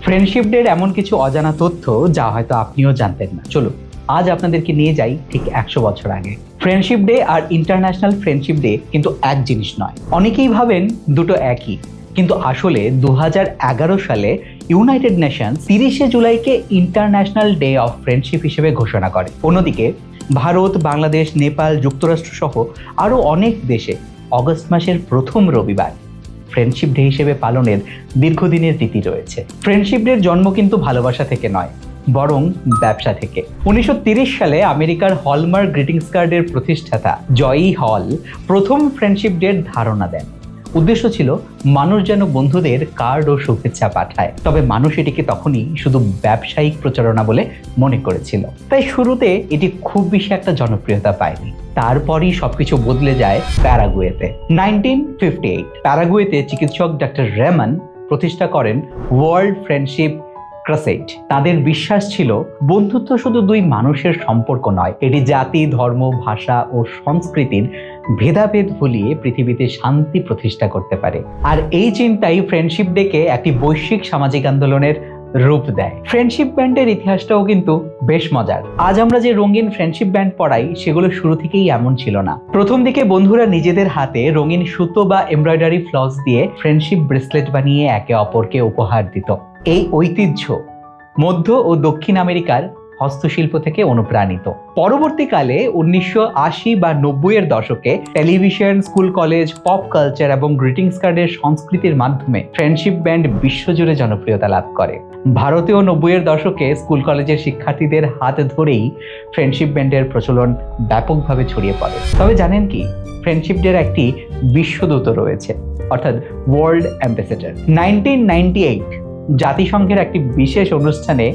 Friendship ডের এমন কিছু অজানা তথ্য যা হয়তো আপনিও জানতেন না। চলুন আজ আপনাদেরকে নিয়ে যাই ঠিক 100 বছর আগে। ফ্রেন্ডশিপ ডে আর ইন্টারন্যাশনাল ফ্রেন্ডশিপ ডে কিন্তু এক জিনিস নয়। অনেকেই ভাবেন দুটো একই, কিন্তু আসলে 2011 সালে ইউনাইটেড নেশনস 30শে জুলাইকে ইন্টারন্যাশনাল ডে অফ ফ্রেন্ডশিপ হিসেবে ঘোষণা করে। অন্যদিকে ভারত, বাংলাদেশ, নেপাল, যুক্তরাষ্ট্র সহ আরও অনেক দেশে অগস্ট মাসের প্রথম রবিবার ফ্রেন্ডশিপ ডে হিসেবে পালনের দীর্ঘদিনের রীতি রয়েছে। ফ্রেন্ডশিপ ডের জন্ম কিন্তু ভালোবাসা থেকে নয়, বরং ব্যবসা থেকে। 1930 সালে আমেরিকার হলমার্ক গ্রিটিংস কার্ডের প্রতিষ্ঠাতা জয়ী হল প্রথম ফ্রেন্ডশিপ ডের ধারণা দেন। উদ্দেশ্য ছিল মানুষ যেন বন্ধুদের কার্ড ও শুভেচ্ছা পাঠায়। তবে মানুষ এটিকে তখনই শুধু ব্যবসায়িক প্রচারণা বলে মনে করেছিল, তাই শুরুতে এটি খুব বেশি একটা জনপ্রিয়তা পায়নি। তারপরই সবকিছু বদলে যায় প্যারাগুয়েতে। 1958 প্যারাগুয়েতে চিকিৎসক ডক্টর রেমান প্রতিষ্ঠা করেন ওয়ার্ল্ড ফ্রেন্ডশিপ ক্রাসেড। তাদের বিশ্বাস ছিল বন্ধুত্ব শুধু দুই মানুষের সম্পর্ক নয়, এটি জাতি, ধর্ম, ভাষা ও সংস্কৃতির ভেদাভেদ ভুলিয়ে পৃথিবীতে শান্তি প্রতিষ্ঠা করতে পারে। আর এই চিন্তাই ফ্রেন্ডশিপ ডেকে একটি বৈশ্বিক সামাজিক আন্দোলনের রূপ দেয়। ফ্রেন্ডশিপ ব্যান্ডের ইতিহাসটাও কিন্তু বেশ মজার। আজ আমরা যে রঙিন ফ্রেন্ডশিপ ব্যান্ড পড়াই সেগুলো শুরু থেকেই এমন ছিল না। প্রথম দিকে বন্ধুরা নিজেদের হাতে রঙিন সুতো বা এমব্রয়ডারি ফ্লস দিয়ে ফ্রেন্ডশিপ ব্রেসলেট বানিয়ে একে অপরকে উপহার দিত। এই ঐতিহ্য মধ্য ও দক্ষিণ আমেরিকার হস্তশিল্প থেকে অনুপ্রাণিত। পরবর্তীকালে 1980 বা 90-এর দশকে television, school, college, pop culture এবং গ্রিটিংস কার্ডের সংস্কৃতির মাধ্যমে ফ্রেন্ডশিপ ব্যান্ড বিশ্বজুড়ে জনপ্রিয়তা লাভ করে। ভারতেও 90-এর দশকে স্কুল কলেজের শিক্ষার্থীদের হাত ধরেই ফ্রেন্ডশিপ ব্যান্ডের প্রচলন ব্যাপকভাবে ছড়িয়ে পড়ে। তবে জানেন কি, ফ্রেন্ডশিপ ডের একটি বিশ্বদূত রয়েছে, অর্থাৎ ওয়ার্ল্ড অ্যাম্বাসেডর। 1998 জাতিসংঘের একটি বিশেষ অনুষ্ঠানে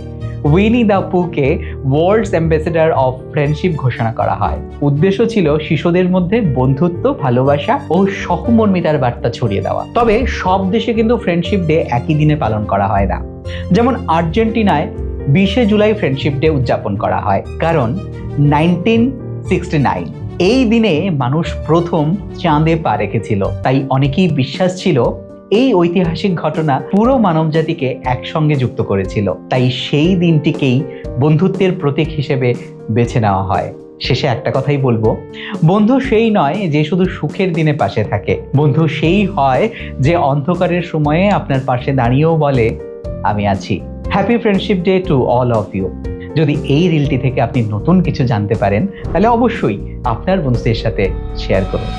উইনি দ্য পুকে ওয়ার্ল্ড অ্যাম্বাসেডর অফ ফ্রেন্ডশিপ ঘোষণা করা হয়। উদ্দেশ্য ছিল শিশুদের মধ্যে বন্ধুত্ব, ভালোবাসা ও সহমর্মিতার বার্তা ছড়িয়ে দেওয়া। তবে সব দেশে কিন্তু ফ্রেন্ডশিপ ডে একই দিনে পালন করা হয় না। যেমন আর্জেন্টিনায় 20শে জুলাই ফ্রেন্ডশিপ ডে উদযাপন করা হয়, কারণ 1969 এই দিনে মানুষ প্রথম চাঁদে পা রেখেছিল। তাই অনেকেই বিশ্বাস ছিল এই ঐতিহাসিক ঘটনা পুরো মানবজাতিকে একসঙ্গে যুক্ত করেছিল। তাই সেই দিনটিকেই বন্ধুত্বের প্রতীক হিসেবে বেছে নেওয়া হয়। শেষে একটা কথাই বলবো, বন্ধু সেই নয় যে শুধু সুখের দিনে পাশে থাকে। বন্ধু সেই হয় যে অন্ধকারের সময়ে আপনার পাশে দাঁড়িয়েও বলে, আমি আছি। Happy friendship day to all of you. যদি এই রিলটি থেকে আপনি নতুন কিছু জানতে পারেন, তাহলে অবশ্যই আপনার বন্ধুদের সাথে শেয়ার করুন।